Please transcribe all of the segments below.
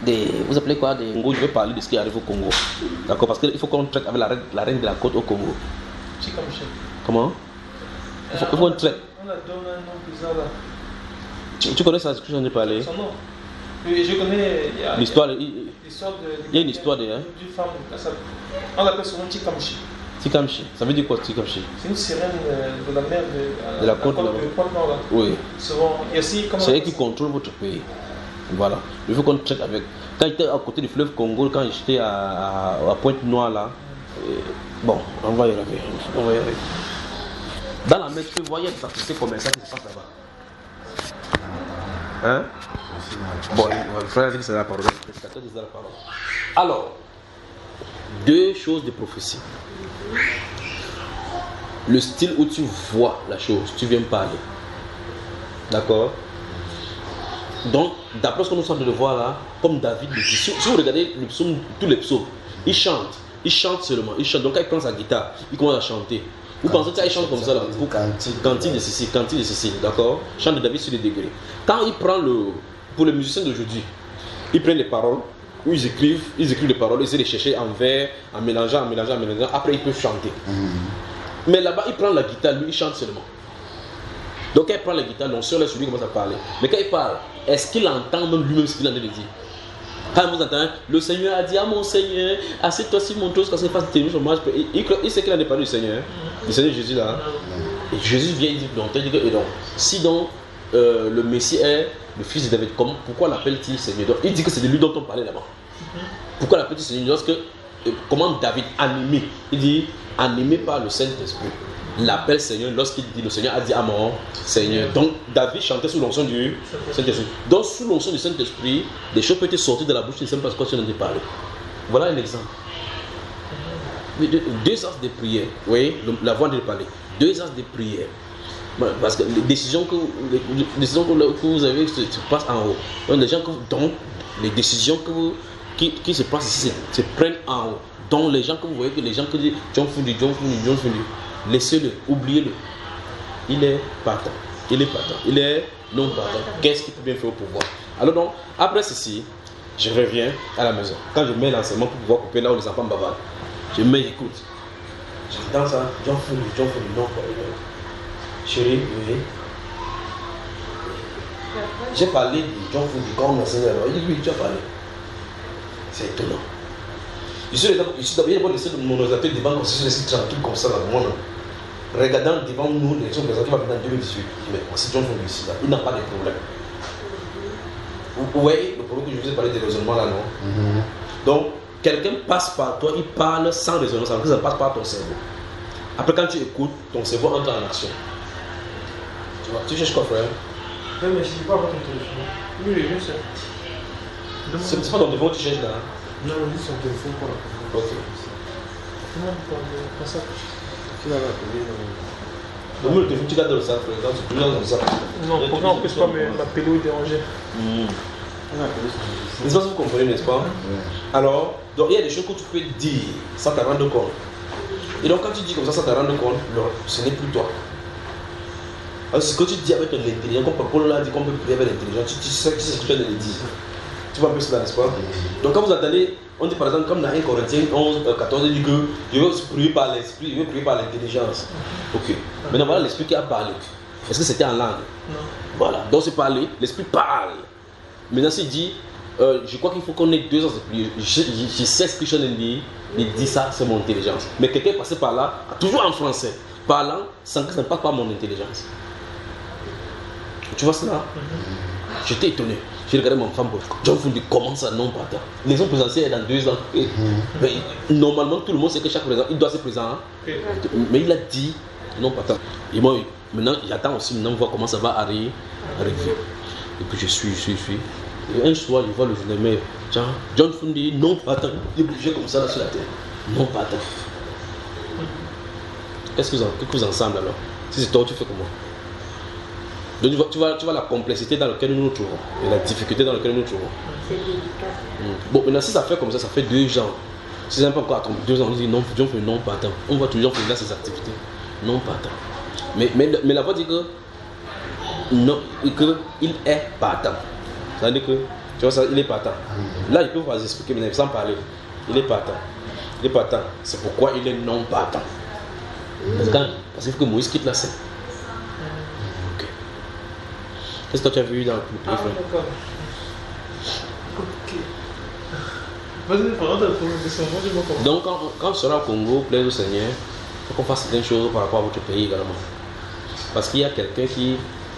vous appelez quoi, des Congo. Je vais parler de ce qui arrive au Congo. D'accord, parce qu'il faut qu'on traite avec la reine de la côte au Congo. Comment? Il faut qu'on traite. On a donné un nom bizarre là. Tu connais ça, ce que j'en ai parlé? Son nom. Oui, je connais. L'histoire de. Il y a une histoire de. D'une femme. On l'appelle souvent Tikamchi. Tikamchi, ça veut dire quoi Tikamchi? C'est une sirène de la mer de la côte Nord. Oui. C'est elle qui contrôle votre pays. Voilà. Il faut qu'on traite avec. Quand j'étais à côté du fleuve Congo, quand j'étais à Pointe-Noire là, bon, on va y arriver. Dans la mer, tu peux voir, il y a des activités commerciales qui se passent là-bas. Hein? Bon, le frère dit que c'est la parole. Alors, deux choses de prophétie. Le style où tu vois la chose, tu viens parler. D'accord? Donc, d'après ce que nous sommes de voir là, comme David le dit, si vous regardez le psaume, tous les psaumes, il chante seulement, il chante. Donc, quand il prend sa guitare, il commence à chanter. Vous pensez qu'il chante comme ça là? Cantique de ceci, d'accord? Chant de David sur les degrés. Quand il prend pour les musiciens d'aujourd'hui, ils prennent les paroles, où ils écrivent les paroles, ils essaient de les chercher en vers, en mélangeant, après ils peuvent chanter. Mais là-bas, il prend la guitare, lui, il chante seulement. Donc quand il prend la guitare, l'onction là sur lui commence à parler. Mais quand il parle, est-ce qu'il entend même lui-même ce qu'il a en train de dire? Quand vous entendez, le Seigneur a dit à mon Seigneur, assieds-toi sur mon trône, quand il fasse tes hommage. Il sait qu'il en est parlé du Seigneur, le Seigneur Jésus là. Et Jésus vient, il dit donc, si donc le Messie est le fils de David, pourquoi l'appelle-t-il Seigneur? Donc, il dit que c'est de lui dont on parlait là-bas. Pourquoi l'appelle-t-il Seigneur? Parce que comment David animé, il dit animé par le Saint-Esprit, l'appelle Seigneur lorsqu'il dit le Seigneur a dit à mon Seigneur. Donc David chantait sous l'onction du Saint-Esprit. Donc sous l'onction du Saint-Esprit, des choses peuvent te sortir de la bouche, tu ne sais pas ce que tu en as parlé. Voilà un exemple. Deux ans de prière, vous voyez, la voix de parler. 2 ans de prière. Parce que les décisions que vous avez se passent en haut. Donc les gens les décisions qui se passent ici se prennent en haut. Donc les gens que vous voyez, que les gens qui disent John Fundi, laissez-le, oubliez-le. Il est partant. Il est non partant. Qu'est-ce qu'il peut bien faire au pouvoir? Alors donc, après ceci, je reviens à la maison. Quand je mets l'enseignement pour pouvoir couper là où les enfants bavardent, je mets, j'écoute. J'entends ça, John Fundi, non. Chérie, oui. J'ai parlé de John Fundi comme enseignant. Il dit oui, tu as parlé. C'est étonnant. Ici, d'abord, il y a laisser mon ordinateur devant comme si je laissais un truc comme ça dans le monde. Regardant devant nous l'élection présidentielle qui va venir en 2018, mais c'est John Fundi ici, là. Il n'a pas de problème. Vous voyez le problème que je vous ai parlé de raisonnement là, non? Donc, quelqu'un passe par toi, il parle sans raisonnement, ça passe par ton cerveau. Après, quand tu écoutes, ton cerveau entre en action. Tu vois, tu cherches quoi, frère? Oui, mais je ne dis pas votre téléphone. Oui, je sais. C'est pas ton téléphone que tu cherches là? Non, je dis son téléphone pour la première. Ok. Comment on peut ça? Tu l'as appelé. Donc, le téléphone, tu gardes dans le sac, frère. Tu gardes dans le sac. Non, pourquoi on ne peut pas m'appeler ou déranger? N'est-ce pas que vous comprenez, n'est-ce pas? Alors, donc il y a des choses que tu peux dire sans te rendre compte. Et donc, quand tu dis comme ça sans te rendre compte, ce n'est plus toi. Alors, ce que tu dis avec l'intelligence, comme Paul l'a dit, qu'on peut prier avec l'intelligence, tu sais ce que tu viens de dire. Tu vois un peu cela, n'est-ce pas? Donc, quand vous entendez, on dit par exemple, comme dans 1 Corinthiens 11, 14, il dit que je veux prier par l'esprit, je veux prier par l'intelligence. Ok. Maintenant, voilà l'esprit qui a parlé. Est-ce que c'était en langue? Non. Voilà. Donc, c'est parler, l'esprit parle. Maintenant, s'il dit, je crois qu'il faut qu'on ait 2 ans de prière. Je sais ce que je viens de dire. Il dit ça, c'est mon intelligence. Mais quelqu'un est passé par là, toujours en français, parlant sans que ça ne passe pas mon intelligence. Tu vois cela? J'étais étonné. J'ai regardé mon femme, John Fundi, comment ça non pas? Les hommes présidentiels dans 2 ans. Mais normalement, tout le monde sait que chaque président, il doit se présenter. Mais il a dit non pas tant. Et moi, maintenant, j'attends aussi, maintenant, voir comment ça va arriver. Et puis je suis. Et un soir, je vois le journal, John Fundi, non pas tant. Il est bougé comme ça là sur la terre. Non pas tant. Qu'est-ce que vous ensemble alors? Si c'est toi, tu fais comment? Donc tu vois la complexité dans laquelle nous nous trouvons et la difficulté dans laquelle nous nous trouvons. C'est délicat. Bon, maintenant si ça fait comme ça fait 2 ans. Si ça n'a pas encore attendu 2 ans, on dit non, John fait non pas tant. On voit toujours faire ses activités. Non pas tant. Mais la voix dit que non, qu'il est partant. Ça veut dire que Tu vois ça, il est partant. Là, il peut vous expliquer, mais sans parler. Il est partant. Il est partant. C'est pourquoi il est non partant. Parce qu'il faut que Moïse quitte la scène. Ok. Qu'est-ce que tu as vu dans le pays, frère? D'accord. Ok. Vas-y, pendant ta présentation, moi je me comprends. Donc, quand on sera au Congo, plaise au Seigneur, il faut qu'on fasse certaines choses par rapport à votre pays également. Parce qu'il y a quelqu'un qui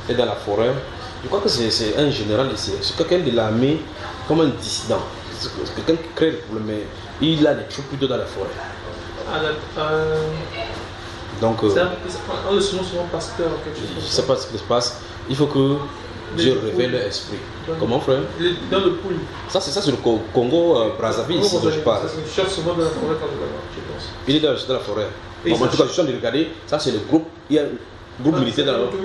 est dans la forêt. Je crois que c'est un général ici. C'est quelqu'un de l'armée, comme un dissident. C'est quelqu'un qui crée le problème, mais il a des trucs plutôt dans la forêt. Donc, on le surnomme souvent pasteur ou quelque chose comme je ne ça. sais pas ce qui se passe. Il faut que Dieu révèle leur esprit. Comment, frère? Dans le pool. Ça, c'est le Congo, Brazzaville, ici dont je parle. Il cherche souvent dans la forêt quand je pense. Il est dans la forêt. Et Bon, en tout cas, je suis en train de regarder. Ça, c'est le groupe. Il y a un groupe militaire dans la forêt.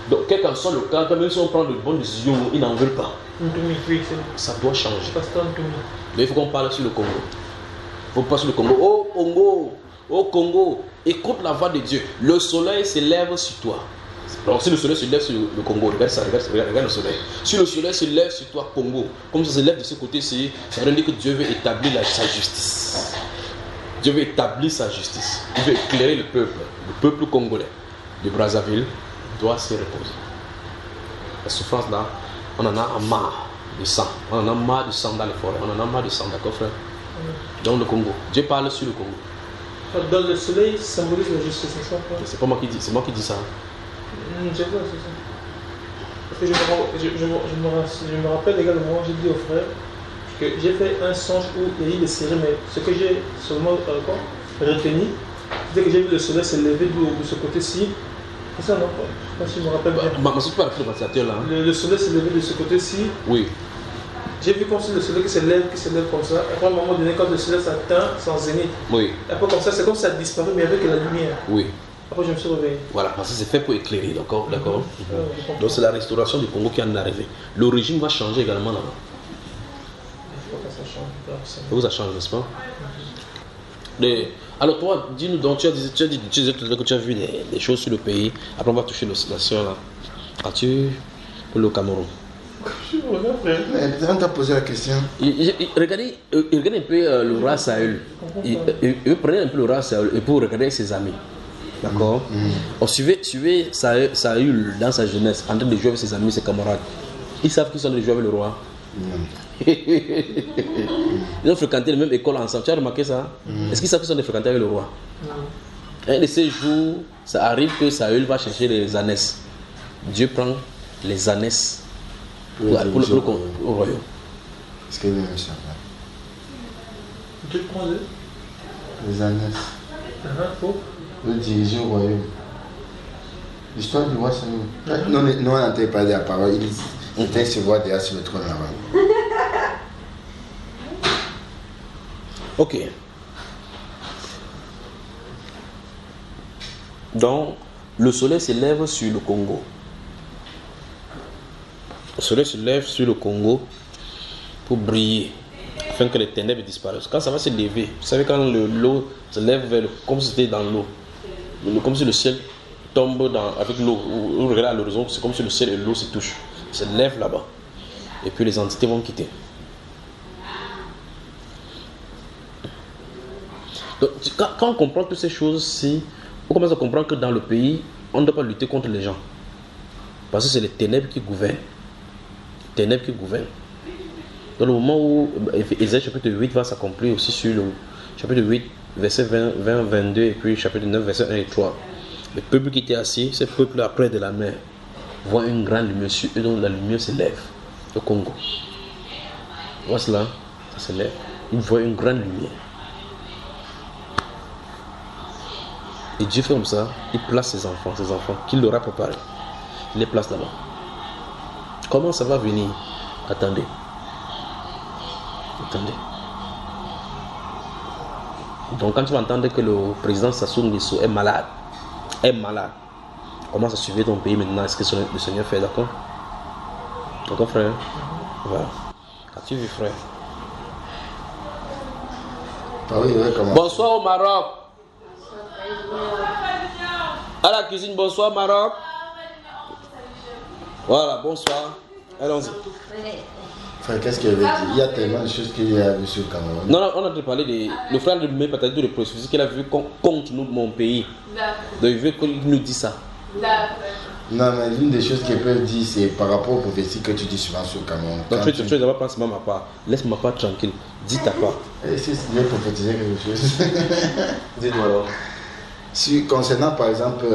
Donc, quel qu'en soit le cas, même si on prend de bonnes décisions, ils n'en veulent pas. Oui, Ça doit changer. c'est pasteur Ntoumi. Donc, il faut qu'on parle sur le Congo. Il faut parler sur le Congo. Oh Congo, oh Congo, écoute la voix de Dieu. Le soleil se lève sur toi. Donc, si le soleil se lève sur le Congo, regarde ça, regarde le soleil. Si le soleil se lève sur toi, Congo, comme ça se lève de ce côté-ci, ça veut dire que Dieu veut établir sa justice. Dieu veut établir sa justice. Il veut éclairer le peuple congolais de Brazzaville doit se reposer. La souffrance là, on en a marre de sang. On en a marre de sang dans les forêts. On en a marre de sang, d'accord frère? Dans le Congo. Dieu parle sur le Congo. Dans le soleil symbolise la justice, n'est-ce pas? C'est pas moi qui dis, c'est moi qui dis ça. Je sais pas, c'est ça. Parce que je me rappelle également, j'ai dit au frère que j'ai fait un songe où il y a eu des séries, mais ce que j'ai seulement retenu, c'était que j'ai vu le soleil se lever de ce côté-ci. C'est ça, non? Je ne sais pas si je me rappelle bien. Mais c'est pas le ventilateur là. Hein? Le soleil s'est levé de ce côté-ci. Oui. J'ai vu comme si le soleil qui se lève comme ça. Après, à un moment donné, quand le soleil s'atteint son zénith. Oui. Après, comme ça, c'est comme si ça a disparu, mais avec la lumière. Oui. Après, je me suis réveillé. Voilà, parce que c'est fait pour éclairer, d'accord? D'accord. Je comprends. Donc c'est la restauration du Congo qui en est arrivée. Le régime va changer également là-bas. Il faut que ça change. Ça vous a changé, n'est-ce pas? Alors toi, dis-nous donc, tu disais tout à l'heure que tu as vu des choses sur le pays. Après on va toucher la sœur là. As-tu pour le Cameroun? On t'a posé la question. Regardez un peu le roi Saül. Prenez un peu le roi Saül et pour regarder ses amis. D'accord? On suivait Saül dans sa jeunesse, en train de jouer avec ses amis, ses camarades. Ils savent qu'ils sont en train de jouer avec le roi. Ils ont fréquenté la même école ensemble. Tu as remarqué ça? Est-ce qu'ils savent qu'ils sont en train de fréquenter avec le roi? Un de ces jours, ça arrive que Saül va chercher les ânesses. Dieu prend les ânesses pour le royaume. Est-ce qu'il y a un serveur? Dieu prend Les ânesses. pour Le diriger au royaume. L'histoire du roi Saül. Non, on n'entend pas de la parole. Il était se voir déjà sur le trône là-bas. Ok. Donc, le soleil se lève sur le Congo. Le soleil se lève sur le Congo pour briller, afin que les ténèbres disparaissent. Quand ça va se lever, vous savez, quand l'eau se lève vers comme si c'était dans l'eau, comme si le ciel tombe avec l'eau, vous regardez à l'horizon, c'est comme si le ciel et l'eau se touchent. Se lève là-bas. Et puis les entités vont quitter. Donc, quand on comprend toutes ces choses-ci, on commence à comprendre que dans le pays, on ne doit pas lutter contre les gens. Parce que c'est les ténèbres qui gouvernent. Les ténèbres qui gouvernent. Dans le moment où Ésaïe chapitre 8 va s'accomplir aussi sur le chapitre 8, verset 20, 22, et puis chapitre 9, verset 1 et 3. Le peuple qui était assis, ce peuple après de la mer, voit une grande lumière sur eux, dont la lumière se lève. Au Congo. Voit cela, ça se lève. Il voit une grande lumière. Et Dieu fait comme ça, il place ses enfants qu'il leur a préparés. Il les place là-bas. Comment ça va venir? Attendez. Donc quand tu vas entendre que le président Sassou Nguesso est malade, commence à suivre ton pays maintenant, est-ce que le Seigneur fait, d'accord? D'accord, frère? Voilà. As-tu vu, frère? Bonsoir au Maroc. À la cuisine, bonsoir Maroc. Voilà, bonsoir. Allons-y. frère, qu'est-ce qu'elle veut dire? Il y a tellement de choses qu'il a vu sur le Cameroun. Non, on a parlé de. Le frère de mes partager tous les processus qu'il a vu contre nous, mon pays. Donc il veut qu'il nous dise ça. Non, mais l'une des choses qu'elle peut dire, c'est par rapport aux prophéties que tu dis souvent sur le Cameroun. Donc tu ne vas pas penser à ma part. Laisse ma part tranquille. Dis ta part. Est-ce que c'est prophétiser quelque chose? Dis-moi alors. Concernant par exemple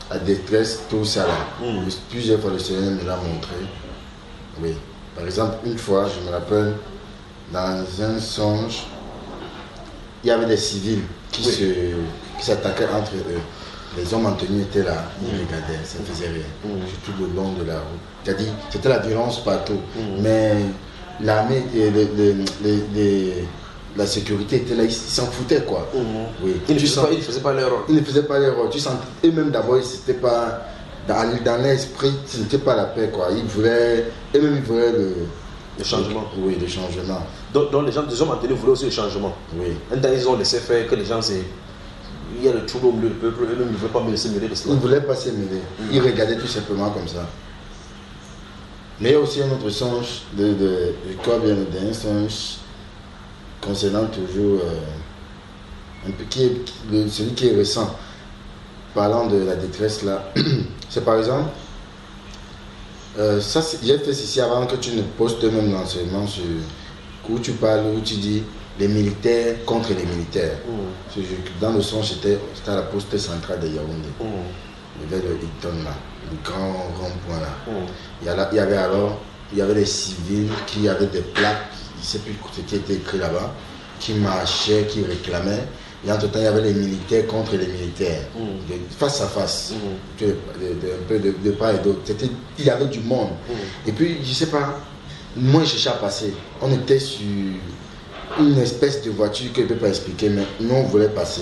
la détresse, tout ça là, plusieurs fois le Seigneur me l'a montré. Oui. Par exemple, une fois, je me rappelle, dans un songe, il y avait des civils qui s'attaquaient entre eux. Les hommes en tenue étaient là, ils regardaient, ça ne faisait rien. Tout le long de la route. C'est-à-dire, c'était la violence partout. Mais l'armée et la sécurité était là, ils s'en foutaient quoi. Oui. Ils ne faisaient pas leur rôle. Ils ne faisaient pas leur rôle. Et même d'abord, c'était pas. Dans l'esprit, ce n'était pas la paix quoi. Ils voulaient le changement. Oui, le changement. Donc les hommes en tenue voulaient aussi le changement. Oui. Un temps, ils ont laissé faire que les gens il y a le trouble au milieu du peuple, eux-mêmes ne veulent pas me laisser mêler de cela. Ils ne voulaient pas se mêler. Ils regardaient tout simplement comme ça. Mais il y a aussi un autre songe, je crois bien d'un songe concernant toujours un peu celui qui est récent, parlant de la détresse là. C'est par exemple, ça j'ai fait ceci avant que tu ne postes même l'enseignement où tu parles, où tu dis les militaires contre les militaires. Dans le son, c'était à la poste centrale de Yaoundé. Il y avait le Hilton là, le grand rond-point là. Il y avait des civils qui avaient des plaques, je ne sais plus ce qui était écrit là-bas, qui marchaient, qui réclamaient. Et entre-temps, il y avait les militaires contre les militaires, face à face, un peu de part et d'autre. Il y avait du monde. Et puis, je ne sais pas, moi je cherchais à passer. On était sur une espèce de voiture que je ne peux pas expliquer, mais nous on voulait passer.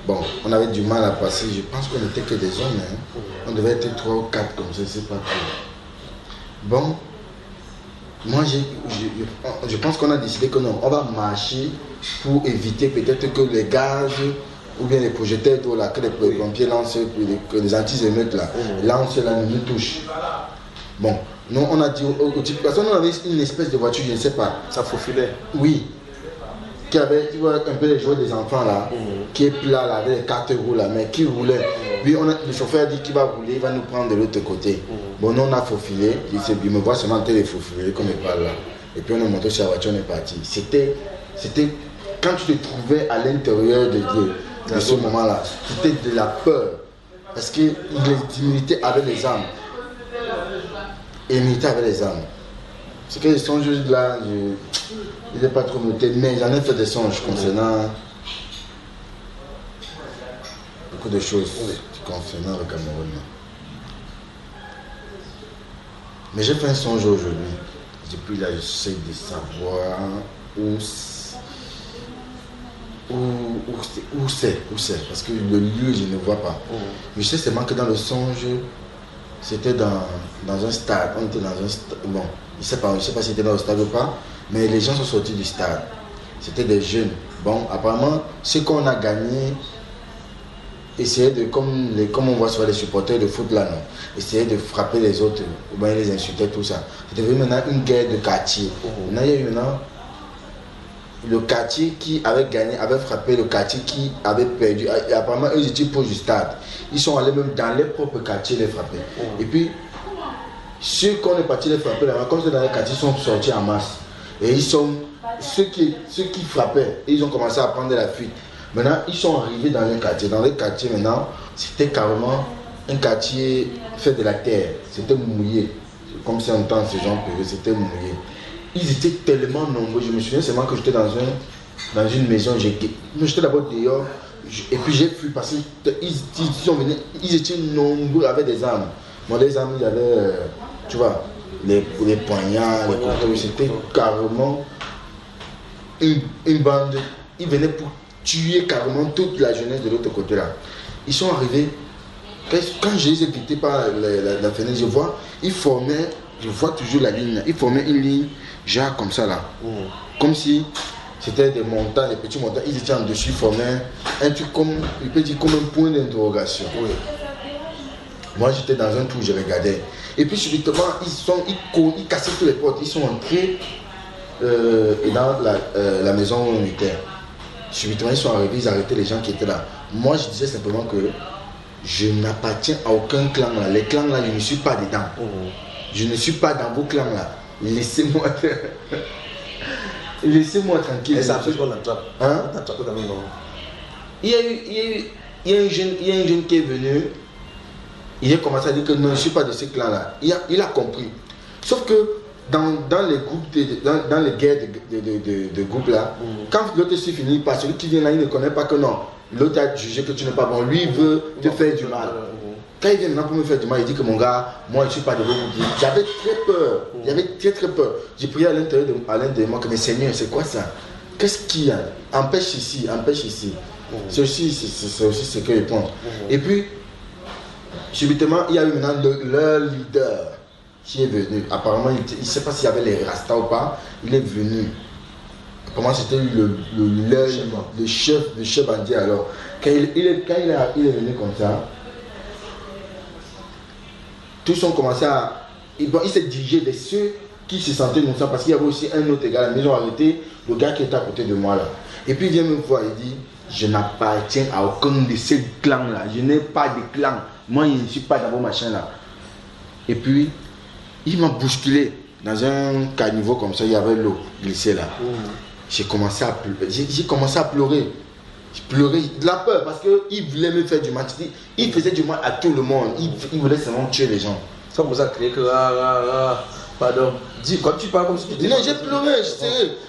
Bon, on avait du mal à passer, je pense qu'on n'était que des hommes, on devait être 3 ou 4 comme ça, je ne sais pas trop. Bon, moi je pense qu'on a décidé que non, on va marcher pour éviter peut-être que les gaz ou bien les projecteurs d'eau là, que les pompiers lancent, que les anti-émeutes là, lancent là, nous touchent. Bon, nous on a dit au type, parce qu'on avait une espèce de voiture, je ne sais pas. Ça faufilait. Oui. Qui avait, tu vois, un peu les jouets des enfants là, qui est plat là, avec les 4 roues là, mais qui roulait. Puis le chauffeur dit qu'il va rouler, il va nous prendre de l'autre côté. Bon, nous on a faufilé, il me voit seulement téléfaufilé comme il parle là. Et puis on est monté sur la voiture, on est parti. C'était quand tu te trouvais à l'intérieur de ce moment-là, c'était de la peur. Parce que les militaires avaient les armes. Et les militaires avaient les armes. C'est que les songes là, je n'ai pas trop noté, mais j'en ai fait des songes concernant beaucoup de choses concernant le Cameroun. Mais j'ai fait un songe aujourd'hui. Depuis là, j'essaie de savoir où c'est, parce que le lieu, je ne vois pas. Mais je sais seulement que dans le songe, c'était dans un stade. On était dans un stade. Bon, je ne sais pas si c'était dans le stade ou pas, mais les gens sont sortis du stade. C'était des jeunes. Bon, apparemment, ce qu'on a gagné, essayer de, comme on voit sur les supporters de foot là, non, essayer de frapper les autres, ou bien les insulter, tout ça. C'était devenu maintenant une guerre de quartier. Maintenant, il y a eu maintenant le quartier qui avait gagné, avait frappé le quartier qui avait perdu. Et apparemment, eux étaient proches du stade. Ils sont allés même dans leur propre quartier les frapper. Et puis, ceux qu'on est parti les frapper là-bas, comme c'est dans les quartiers, sont sortis en masse. Et ils sont, ceux qui frappaient, ils ont commencé à prendre la fuite. Maintenant, ils sont arrivés dans un quartier. Dans le quartier, maintenant, c'était carrément un quartier fait de la terre. C'était mouillé. Comme si on entend ce genre de période, c'était mouillé. Ils étaient tellement nombreux. Je me souviens seulement que j'étais dans une maison. J'étais d'abord dehors. Et puis j'ai fui parce qu'ils étaient nombreux avec des armes. Bon, les armes, il y avait, tu vois, les poignards, les couteaux. C'était carrément une bande. Ils venaient pour tuer carrément toute la jeunesse de l'autre côté là. Ils sont arrivés. Quand je les ai quittés par la fenêtre, je vois toujours la ligne. Ils formaient une ligne, genre comme ça là. Comme si c'était des montagnes, des petits montagnes. Ils étaient en dessus, ils formaient un truc comme, il peut dire comme un point d'interrogation. Moi, j'étais dans un trou, je regardais. Et puis, subitement, ils cassaient tous les portes. Ils sont entrés dans la maison où on était. Subitement, ils sont arrivés, ils arrêtaient les gens qui étaient là. Moi, je disais simplement que je n'appartiens à aucun clan là. Les clans là, je ne suis pas dedans. Je ne suis pas dans vos clans là. Laissez-moi laissez-moi tranquille. Et ça fait qu'on attrape. Hein? On t'attrape quand même, non? Il y a un jeune qui est venu. Il a commencé à dire que non, je ne suis pas de ce clan là. Il a compris. Sauf que dans les groupes, dans les guerres de groupes là, quand l'autre est fini, par celui qui vient là, il ne connaît pas que non. L'autre a jugé que tu n'es pas bon. Lui, il veut te faire du mal. Quand il vient maintenant pour me faire du mal, il dit que mon gars, moi je ne suis pas de vos groupes. J'avais très peur. J'avais très peur. J'ai prié à l'intérieur de moi que, mais Seigneur, c'est quoi ça? Qu'est-ce qu'il y a? Empêche ici, empêche ici. C'est aussi ce que je pense. Et puis, subitement, il y a eu maintenant leur leader qui est venu. Apparemment, il ne sait pas s'il y avait les Rastas ou pas. Il est venu. Apparemment, c'était le chef bandit alors. Quand il est venu comme ça, tous ont commencé à... il s'est dirigé de ceux qui se sentaient innocents parce qu'il y avait aussi un autre gars. Ils ont arrêté le gars qui était à côté de moi là. Et puis il vient me voir, il dit, je n'appartiens à aucun de ces clans là. Je n'ai pas de clan. Moi, je ne suis pas dans vos machins là. Et puis, il m'a bousculé dans un caniveau comme ça. Il y avait l'eau glissée là. J'ai commencé à pleurer. J'ai commencé à pleurer. Je pleurais de la peur parce qu'il voulait me faire du mal. Il faisait du mal à tout le monde. Il voulait seulement tuer les gens. Ça vous a créé que pardon. Dis, quand tu parles comme si tu dis. Non, j'ai pleuré,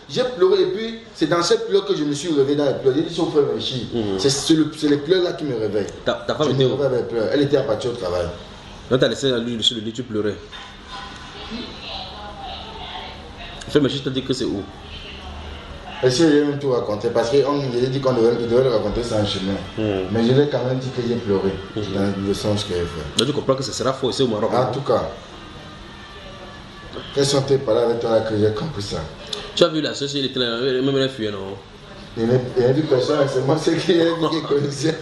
j'ai pleuré et puis c'est dans ces pleurs que je me suis réveillé dans les pleurs. J'ai dit, son frère Méchi, c'est les pleurs là qui me réveillent. Ta femme était où? Elle était à partir au travail. Non, t'as laissé lui sur le lit, tu pleurais. Frère Méchi t'a dit que c'est où? Et si j'ai même tout raconté, parce qu'on nous a dit qu'on devait le raconter ça en chemin. Mais je l'ai quand même dit que j'ai pleuré dans le sens que j'ai fait. Donc tu comprends que ce sera faux ici au Maroc. En tout cas, quelles sont tes paroles avec toi là que j'ai compris ça? Tu as vu la chose, il était là, même elle a fui, non? Il n'y a plus personne, c'est moi qui connaissais.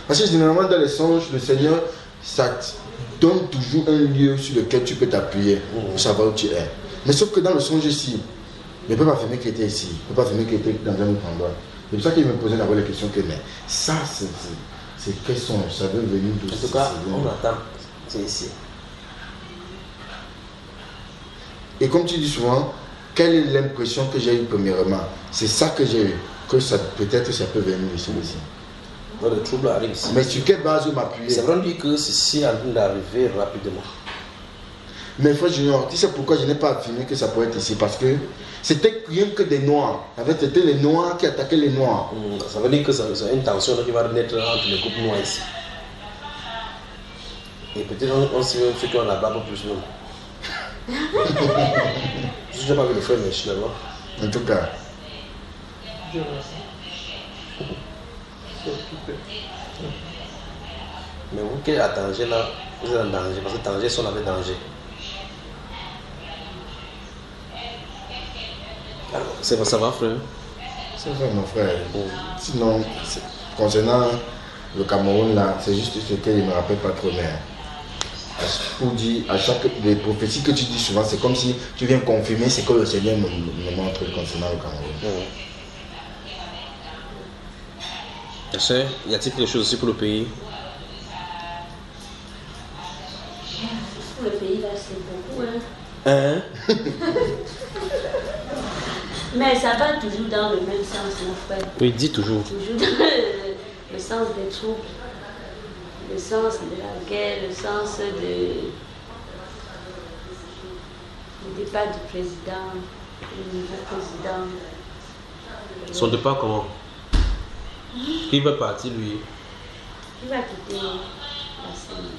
Parce que généralement dans les songes, le Seigneur, ça te donne toujours un lieu sur lequel tu peux t'appuyer pour savoir où tu es. Mais sauf que dans le songe ici, il ne peut pas affirmer qu'il était ici, il ne peut pas affirmer qu'il était dans un autre endroit. C'est pour ça qu'il me posait d'abord la question que, mais ça, c'est quel songe? Ça veut venir d'où? En tout cas, on attend, c'est ici. Et comme tu dis souvent, quelle est l'impression que j'ai eue premièrement? C'est ça que j'ai eu, que ça peut-être ça peut venir ici aussi. Le trouble arrive ici. Mais sur quelle base m'appuyer? C'est vrai lui que ceci est en train d'arriver rapidement. Mais frère Junior, tu sais pourquoi je n'ai pas affirmé que ça pourrait être ici? Parce que c'était rien que des noirs. En fait, c'était les noirs qui attaquaient les noirs. Ça veut dire que c'est une tension qui va naître entre les groupes noirs ici. Et peut-être on se fait qu'on a barbe plus long. Je n'ai pas vu le frère Méchi là-bas. En tout cas. Je vois ça. C'est occupé. Mais vous qui êtes à danger là, vous êtes en danger parce que danger sont avec danger. Alors, ça va frère? C'est vrai mon frère. Sinon, concernant le Cameroun là, c'est juste ce qu'il ne me rappelle pas trop, mais pour dire à chaque des prophéties que tu dis souvent, c'est comme si tu viens confirmer ce que le Seigneur me montre concernant le Cameroun. Y a-t-il quelque chose aussi pour le pays? Pour le pays, là, c'est beaucoup. Hein? Mais ça va toujours dans le même sens, mon frère. Oui, dis toujours. Toujours dans le sens des troubles, le sens de la guerre, le sens du départ du président, du nouveau président. Son départ comment? Qui va partir lui? Il va quitter la scène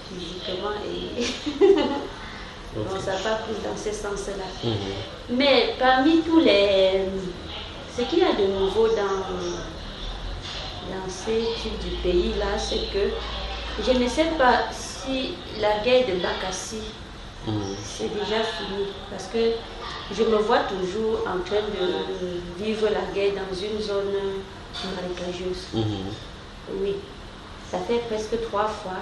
physiquement et bon, ça va plus dans ce sens-là. Mais parmi tous les... Ce qu'il y a de nouveau dans ces types du pays-là, c'est que je ne sais pas si la guerre de Bakassi c'est déjà fini. Parce que je me vois toujours en train de vivre la guerre dans une zone marécageuse. Oui, ça fait presque 3 fois.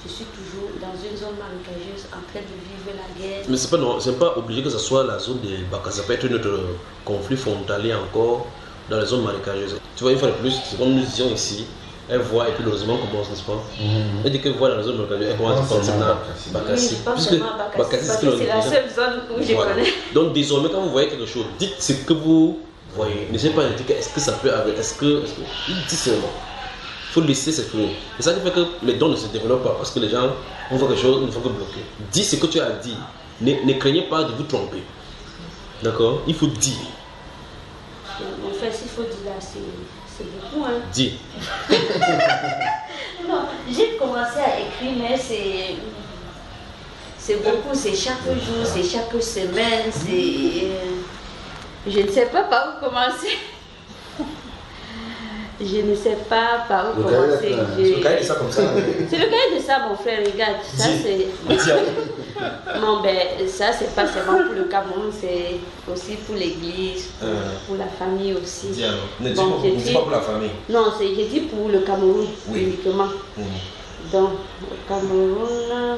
Je suis toujours dans une zone marécageuse en train de vivre la guerre. Mais c'est pas obligé que ce soit la zone de Baka. Ça peut être notre conflit frontalier encore dans la zone marécageuse. Tu vois, une fois de plus, c'est comme nous disions ici, elle voit et puis le résumé commence, n'est-ce pas? Elle dit qu'elle voit dans la zone marécageuse, elle commence à penser à Bakassi. Oui, puisque Bakassi, c'est la seule zone où je connais. Donc désormais, quand vous voyez quelque chose, dites ce que vous voyez. N'essayez pas de dire est-ce que ça peut arriver, est-ce que... Dites seulement. Il faut laisser s'exprimer. C'est ça qui fait que les dons ne se développent pas, parce que les gens vont voir quelque chose, ils ne font que bloquer. Dis ce que tu as dit. Ne craignez pas de vous tromper. D'accord? Il faut dire. En fait, s'il faut dire là, c'est beaucoup. Hein? Dis. Non, j'ai commencé à écrire, mais c'est beaucoup. C'est chaque jour, c'est chaque semaine. Je ne sais pas par où commencer. Je ne sais pas par où commencer. C'est le cahier de ça comme ça. C'est le cahier de ça, mon frère, regarde. Ça, c'est... Non, ben, ça, c'est pas seulement pour le Cameroun, c'est aussi pour l'église, pour la famille aussi. Dis alors. Ne dis pas pour la famille. Non, j'ai dit pour le Cameroun, uniquement. Donc, au Cameroun,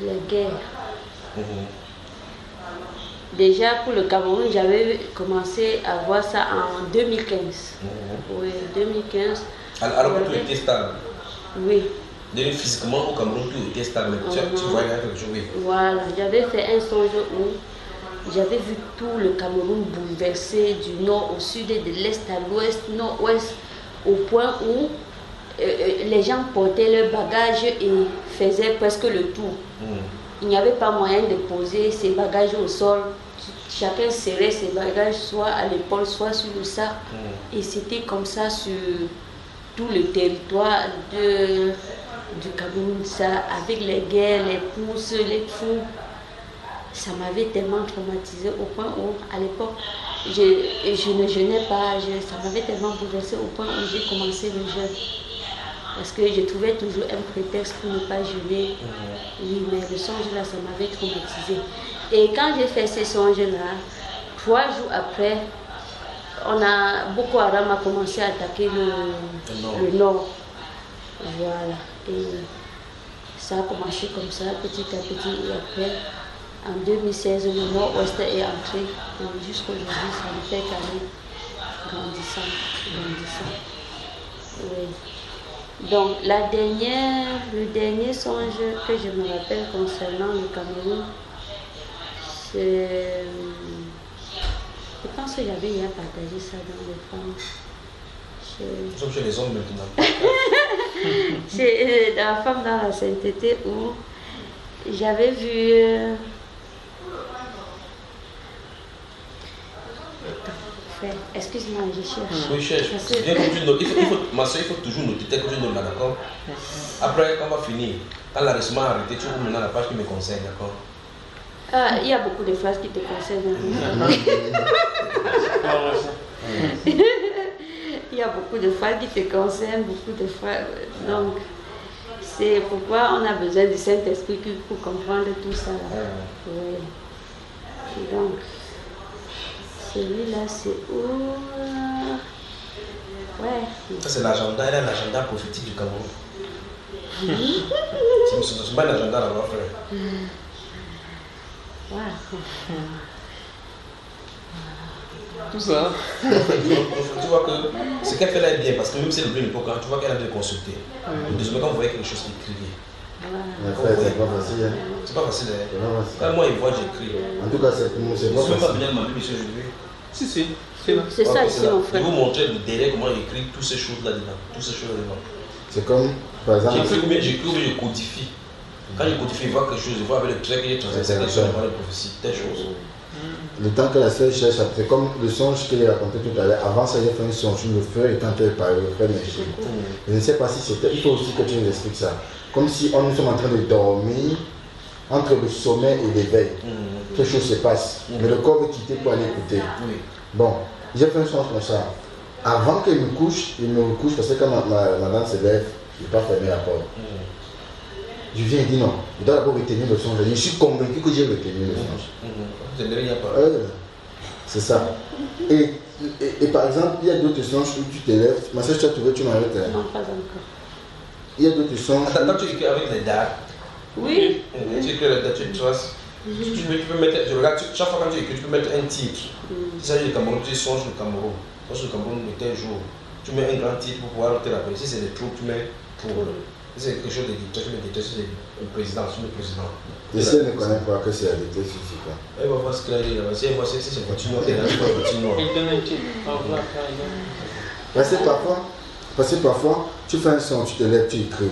la guerre. Déjà pour le Cameroun, j'avais commencé à voir ça en 2015. Oui, 2015. Alors que tu étais stable. Oui. Physiquement au Cameroun, tu étais stable, mais tu voyais quelque chose. Voilà, j'avais fait un songe où j'avais vu tout le Cameroun bouleversé du nord au sud, de l'est à l'ouest, nord-ouest, au point où les gens portaient leurs bagages et faisaient presque le tour. Il n'y avait pas moyen de poser ses bagages au sol. Chacun serrait ses bagages soit à l'épaule, soit sur le sac. Et c'était comme ça sur tout le territoire du Cameroun. Ça, avec les guerres, les pousses, les trous, ça m'avait tellement traumatisé au point où, à l'époque, je ne jeûnais pas. Ça m'avait tellement bouleversé au point où j'ai commencé le jeûne. Parce que je trouvais toujours un prétexte pour ne pas jeûner. Oui, mais le songe-là, ça m'avait traumatisé. Et quand j'ai fait ces songes-là, 3 jours après, Boko Haram a commencé à attaquer le nord. Voilà. Et ça a commencé comme ça, petit à petit. Et après, en 2016, le nord-ouest est entré. Jusqu'aujourd'hui, ça ne fait qu'aller grandissant. Oui. Donc, le dernier songe que je me rappelle concernant le Cameroun, c'est... Je pense que j'avais hier partagé ça dans les femmes. Nous sommes chez les hommes maintenant. C'est la femme dans la sainteté où j'avais vu... Excuse-moi, je cherche. Oui, cherche. Bien comme tu notes. Ma soeur, il faut toujours noter tel que tu notes là, d'accord? Après, quand on va finir, quand l'enregistrement a arrêté, tu ouvres maintenant la page qui me concerne, d'accord? Ah, il y a beaucoup de phrases qui te concernent. Il y a beaucoup de phrases qui te concernent, beaucoup de phrases. Donc, c'est pourquoi on a besoin du Saint-Esprit pour comprendre tout ça. Oui. Et donc, celui-là, c'est où? Ouais. Ça, c'est l'agenda, elle a l'agenda prophétique du Cameroun. C'est pas l'agenda là-bas, frère. Wow. Tout ça. Tu vois que ce qu'elle fait là est bien, parce que même si elle oublie l'époque, tu vois qu'elle a bien consulté. Désormais, quand vous voyez quelque chose qui est écrit. C'est pas facile. Hein. C'est pas facile. Hein. Quand moi, il voit, j'écris. En tout cas, c'est pas facile. Je ne suis pas bien de ma Bible aujourd'hui. Si. C'est ça ici, mon frère. Je vais vous montrer derrière comment j'écris toutes ces choses là-dedans. C'est comme, par exemple... J'écris ou je codifie. Quand je codifie, je vois quelque chose, je vois avec le trait que j'ai transféré, je vois les prophéties, telle chose. Le temps que la sœur cherche, c'est comme le songe qu'elle a raconté tout à l'heure. Avant ça, j'ai fait un songe, le frère étant elle parlait, le frère Michel. Je ne sais pas si c'était... Il faut aussi que tu nous expliques ça. Comme si on nous sommes en train de dormir, entre le sommeil et l'éveil. Quelque chose se passe, mais le corps veut quitter pour aller écouter. Bon, j'ai fait un songe comme ça. Avant qu'elle me couche, il me recouche parce que quand ma dame se lève, je n'ai pas fermé la porte. Je viens et dis non, je dois d'abord retenir le songe. Je suis convaincu que j'ai retenu le songe. Je ne rien pas. C'est ça. Et par exemple, il y a d'autres songes où tu te lèves. Ma soeur, tu as trouvé, tu m'arrêtes. Non, pas encore. Il y a d'autres songes. Attends, tu écris avec les dates. Oui. Tu écris les dates, tu traces. Tu peux mettre, je regarde, chaque fois que tu écris, tu peux mettre un titre. Il s'agit du Cameroun, tu songes le Cameroun. Songe le Cameroun de tel jour. Tu mets un grand titre pour pouvoir te rappeler. Si c'est des troupes, tu mets troubles. Si c'est quelque chose de dictateur, tu mets dictateur. Si c'est le président, tu mets président. Et si elle ne connaît pas que c'est la dictature, c'est quoi? Elle va voir ce qu'elle a dit là-bas. Si elle voit si c'est continuant, elle va continuer. Il donne un titre. Voilà, par exemple. Parce que parfois, tu fais un son, tu te lèves, tu écris.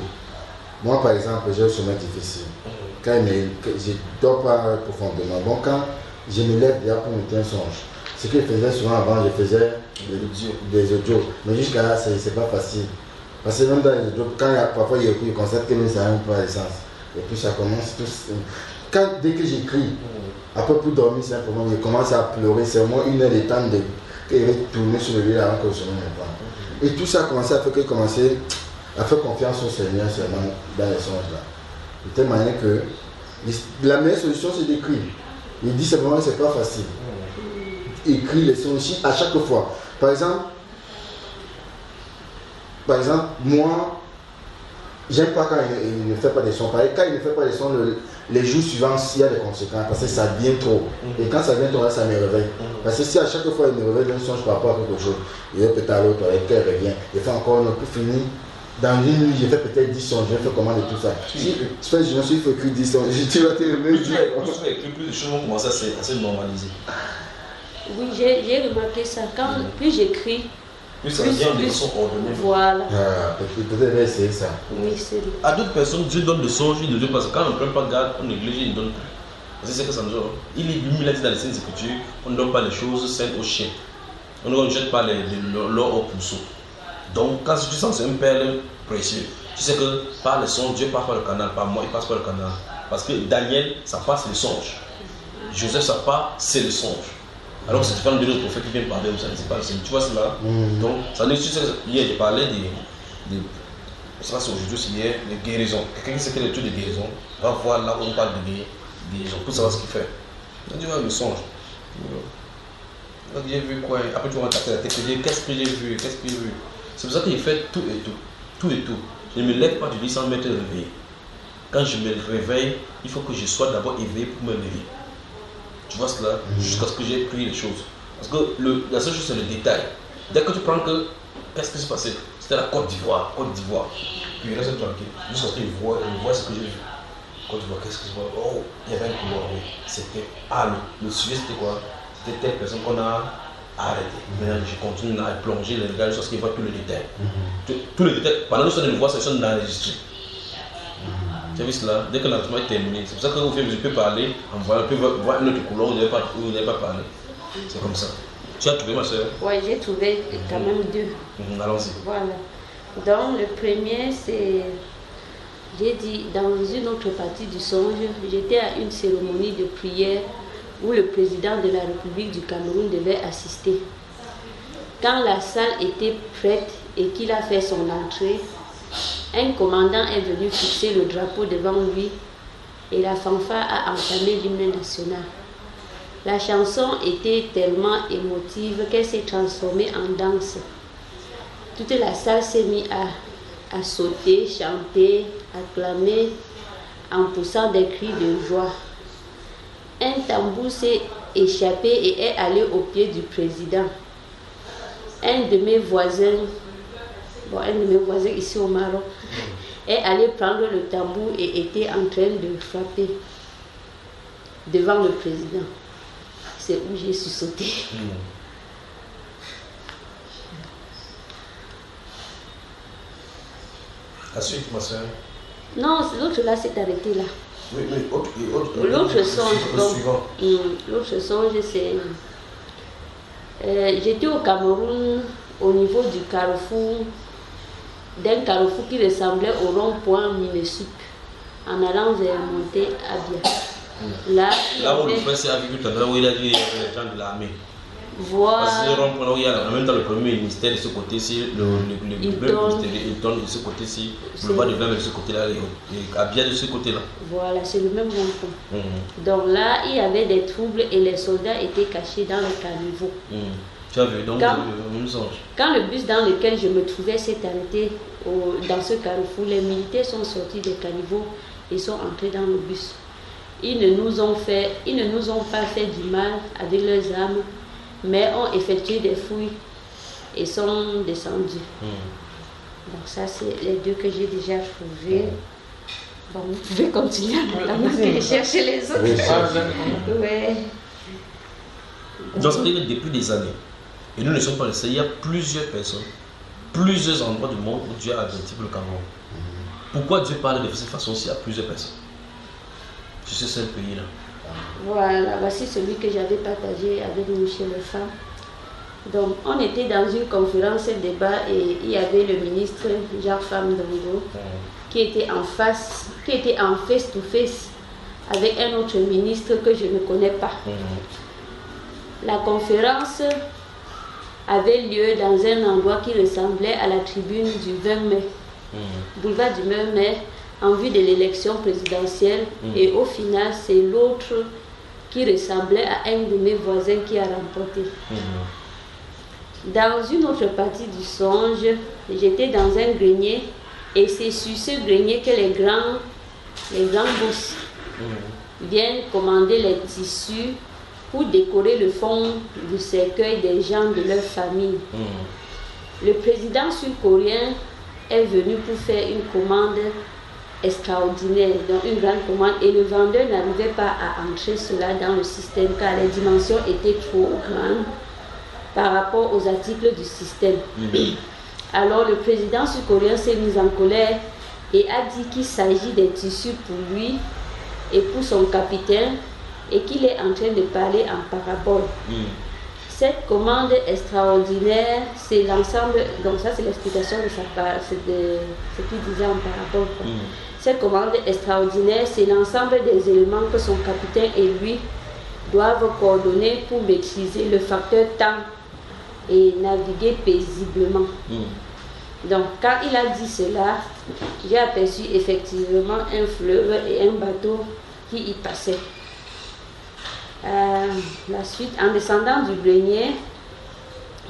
Moi, par exemple, j'ai un sommeil difficile. Quand je ne dors pas profondément. Bon, quand je me lève déjà pour mettre un songe, ce que je faisais souvent avant, je faisais des audios. Mais jusqu'à là, c'est pas facile. Parce que même dans les audios, quand parfois il écoute, il constate que même ça n'a pas d'essence. Et puis ça commence tout. Dès que j'écris, après pour dormir, c'est un problème. Je commence à pleurer. C'est au moins une heure de temps que je vais tourner sur le lit avant que je ne me pas. Et tout ça a commencé à faire que je commençais à faire confiance au Seigneur seulement dans les songes là. De telle manière que la meilleure solution c'est d'écrire. Il dit simplement que c'est pas facile. Écrire les songes à chaque fois. Par exemple, moi, j'aime pas quand il ne fait pas des sons. Quand il ne fait pas des sons, les jours suivants, il y a des conséquences parce que ça devient trop. Et quand ça devient trop, là, ça me réveille. Parce que si à chaque fois il me réveille d'un songe par rapport à quelque chose, il est peut-être à l'autre, qu'elle revient, il fait encore un peu fini. Dans une nuit, j'ai fait peut-être 10 songes, j'ai fait comment de tout ça. Si je fais une il faut écrire 10 songes, tu vas te réveiller. Plus les choses vont commencer à se normaliser. Oui, j'ai remarqué ça. Plus j'écris, plus ça devient des sons ordonnés. Voilà. Peut-être essayer ça. Oui, c'est lui. À d'autres personnes, Dieu donne le songe, il ne donne pas. Quand on ne prend pas garde, on néglige, il ne donne plus. Parce que c'est que ça nous a. Il a dit dans les Saintes Écritures, on ne donne pas les choses saines aux chiens. On ne jette pas l'or au pourceau. Donc, quand tu sens que c'est un perle précieux, tu sais que par le songe, Dieu passe par le canal, par moi, il passe par le canal. Parce que Daniel, ça passe, c'est le songe. Joseph, ça passe, c'est le songe. Alors que c'est différent de l'autre prophète qui vient parler, c'est pas le songe. Tu vois cela? Donc, ça nous dit, hier, j'ai parlé je ne sais pas si aujourd'hui c'est hier, des guérisons. Quelqu'un qui sait quel est le truc de guérison, va voir là où on parle de guérison, pour savoir ce qu'il fait. On dit, le songe. Donc, j'ai vu quoi? Après, tu vas taper la tête, tu dis, qu'est-ce que j'ai vu? C'est pour ça que j'ai fait tout et tout. Je ne me lève pas du lit sans m'être réveillé. Quand je me réveille, il faut que je sois d'abord éveillé pour me lever. Tu vois cela? Jusqu'à ce que j'ai pris les choses. Parce que la seule chose, c'est le détail. Dès que tu prends que, qu'est-ce qui s'est passé? C'était la Côte d'Ivoire. Puis reste tranquille. Jusqu'à ce qu'il voit ce que j'ai vu. Côte d'Ivoire, qu'est-ce que je vois? Oh, il y avait un couloir, oui. C'était, le sujet, c'était quoi? C'était telle personne qu'on a arrêté. Maintenant, je continue à plonger les gars jusqu'à ce qu'il voit tout le détail. Tout le détail, pendant que je ne vois, c'est ça d'enregistrer. Tu as vu cela? Dès que l'enregistrement est terminé, c'est pour ça qu'au fur et à mesure, je peux parler, on peut voir un autre couloir où vous n'avez pas parlé. C'est comme ça. Tu as trouvé, ma soeur? Oui, j'ai trouvé quand même 2. Allons-y. Voilà. Donc, le premier, c'est. J'ai dit, dans une autre partie du songe, j'étais à une cérémonie de prière où le président de la République du Cameroun devait assister. Quand la salle était prête et qu'il a fait son entrée, un commandant est venu fixer le drapeau devant lui et la fanfare a entamé l'hymne national. La chanson était tellement émotive qu'elle s'est transformée en danse. Toute la salle s'est mise à sauter, chanter, acclamer en poussant des cris de joie. Un tambour s'est échappé et est allé au pied du président. Un de mes voisins ici au Maroc, est allé prendre le tambour et était en train de frapper devant le président. C'est où j'ai sursauté. La suite, ma soeur. Non, l'autre là s'est arrêté là. Oui, L'autre songe, c'est. J'étais au Cameroun au niveau du carrefour, d'un carrefour qui ressemblait au rond-point Minesup, en allant vers Monté Abia. Là où le frère s'est vu tout à l'heure, où il a dit les gens de l'armée. Parce que Voilà. il y a en même temps le premier ministère de ce côté-ci, le Hilton de ce côté-ci, le bois de Vin de ce côté-là, et Abia de ce côté-là. Voilà, c'est le même rond-point. Mhm. Donc là, il y avait des troubles et les soldats étaient cachés dans le caniveau. Mhm. Tu as vu, donc Quand- le même songe. Quand le bus dans lequel je me trouvais s'est arrêté dans ce carrefour, les militaires sont sortis des caniveaux et sont entrés dans le bus. Ils ne nous ont pas fait du mal avec leurs armes, mais ont effectué des fouilles et sont descendus. Mhm. Donc ça, c'est les deux que j'ai déjà trouvés. Bon, vous pouvez continuer maintenant de chercher les autres. Oui, Ah, ça. d'accord. Ouais. Donc ça veut dire que depuis des années, et nous ne sommes pas les seuls, il y a plusieurs personnes, plusieurs endroits du monde où Dieu a averti pour le Cameroun. Pourquoi Dieu parle de cette façon-ci à plusieurs personnes sur ce seul pays-là? Voilà, voici celui que j'avais partagé avec Michel Lefebvre. Donc, on était dans une conférence et débat et il y avait le ministre Jacques Famdongo qui était en face-to-face avec un autre ministre que je ne connais pas. La conférence avait lieu dans un endroit qui ressemblait à la tribune du 20 mai, boulevard du 20 mai, en vue de l'élection présidentielle. Et au final, c'est l'autre qui ressemblait à un de mes voisins qui a remporté. Dans une autre partie du songe, j'étais dans un grenier et c'est sur ce grenier que les grands boss viennent commander les tissus pour décorer le fond du cercueil des gens de leur famille. Le président sud-coréen est venu pour faire une commande extraordinaire, donc une grande commande, et le vendeur n'arrivait pas à entrer cela dans le système car les dimensions étaient trop grandes par rapport aux articles du système. Alors le président sud-coréen s'est mis en colère et a dit qu'il s'agit des tissus pour lui et pour son capitaine et qu'il est en train de parler en parabole. Cette commande extraordinaire, c'est l'ensemble, donc ça c'est l'explication de sa part, c'est de ce qu'il disait en parabole. Cette commande extraordinaire, c'est l'ensemble des éléments que son capitaine et lui doivent coordonner pour maîtriser le facteur temps et naviguer paisiblement. Donc quand il a dit cela, j'ai aperçu effectivement un fleuve et un bateau qui y passait. La suite, en descendant du grenier,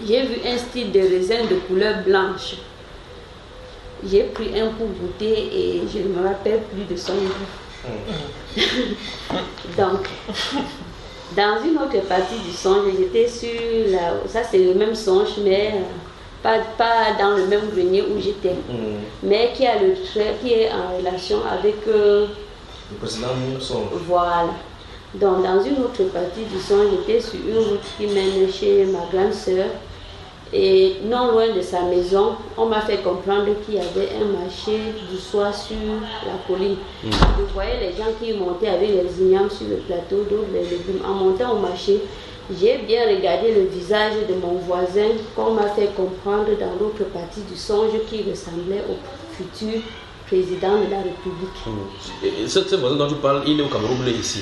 j'ai vu un style de raisin de couleur blanche. J'ai pris un pour goûter et je ne me rappelle plus de son goût. Donc, dans une autre partie du songe, j'étais sur la... Ça c'est le même songe, mais pas dans le même grenier où j'étais. Mais qui est en relation avec... Le président songe. Voilà. Donc, dans une autre partie du songe, j'étais sur une route qui mène chez ma grande sœur. Et non loin de sa maison, on m'a fait comprendre qu'il y avait un marché du soir sur la colline. Je voyais les gens qui montaient avec les ignames sur le plateau, d'autres les légumes. En montant au marché, j'ai bien regardé le visage de mon voisin qu'on m'a fait comprendre dans l'autre partie du songe qui ressemblait au futur président de la République. Et ce voisin dont tu parles, il est au Cameroun, il est ici.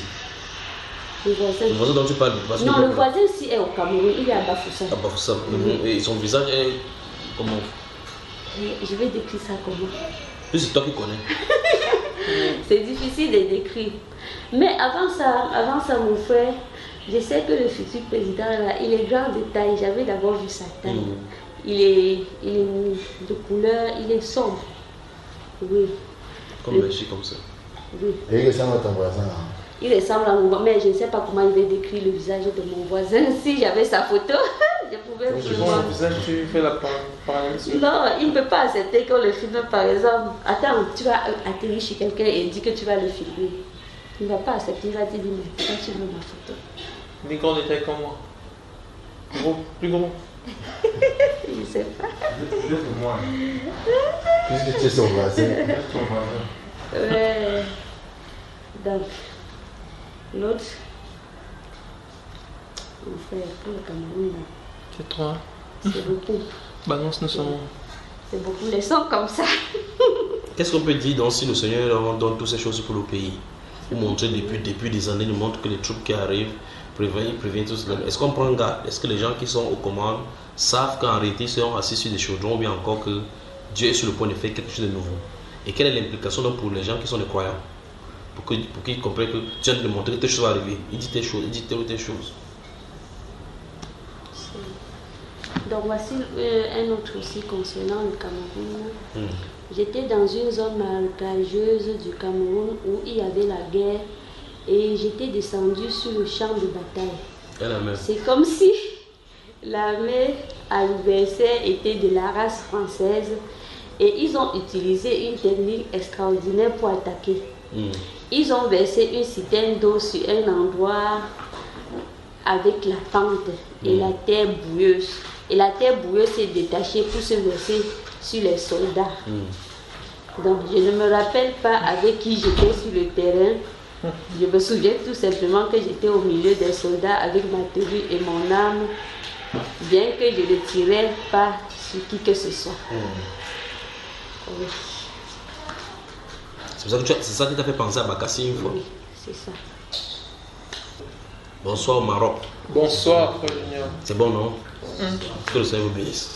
Le voisin. Le voisin dont tu parles, parce que Non, le voisin si est au Cameroun, il est à Bafoussam. Ah, Bafoussam. Et son visage est comment? Je vais décrire ça comment? C'est toi qui connais. C'est difficile de décrire. Mais avant ça, mon frère, je sais que le futur président, là, il est grand de taille. J'avais d'abord vu sa taille. Il est de couleur, il est sombre. Oui. Comme le chien, comme ça. Oui. Et il ressemble à ton voisin. Hein. Il ressemble à mon voisin, mais je ne sais pas comment il va décrire le visage de mon voisin. Si j'avais sa photo, je pouvais Je vraiment... pense que ça, tu fais la parenthèse. Non, il ne peut pas accepter qu'on le filme, par exemple. Attends, tu vas atterrir chez quelqu'un et dire que tu vas le filmer. Il ne va pas accepter, il va dire, mais pourquoi tu veux ma photo? Des grands détails comme moi. Gros, plus gros. Je ne sais pas. Plus que moi. Puisque tu es son voisin. Ouais. Donc, l'autre, mon frère, pour le Cameroun, là, C'est toi. c'est beaucoup. Balance nous sommes. C'est beaucoup les sons comme ça. Qu'est-ce qu'on peut dire donc si le Seigneur donne toutes ces choses pour le pays? Pour montrer depuis des années, nous montre que les troupes qui arrivent prévenir tout cela. Est-ce qu'on prend garde? Est-ce que les gens qui sont aux commandes savent qu'en réalité ils sont assis sur des chaudrons ou bien encore que Dieu est sur le point de faire quelque chose de nouveau? Et quelle est l'implication donc pour les gens qui sont des croyants? Pour qu'ils comprennent que tu viens de montrer que telle chose va arriver. Il dit telle chose, il dit telle ou telle chose. Donc voici un autre aussi concernant le Cameroun. J'étais dans une zone marécageuse du Cameroun où il y avait la guerre et j'étais descendue sur le champ de bataille. C'est comme si l'armée adversaire était de la race française et ils ont utilisé une technique extraordinaire pour attaquer. Ils ont versé une citerne d'eau sur un endroit avec la pente et la terre boueuse. Et la terre boueuse s'est détachée pour se verser sur les soldats. Donc je ne me rappelle pas avec qui j'étais sur le terrain. Je me souviens tout simplement que j'étais au milieu des soldats avec ma tenue et mon arme, bien que je ne tirais pas sur qui que ce soit. Oui. C'est ça qui t'a fait penser à Bakassi une fois? Oui, c'est ça. Bonsoir au Maroc. Bonsoir, Frère Junior. C'est bon, non? Que le Seigneur vous bénisse.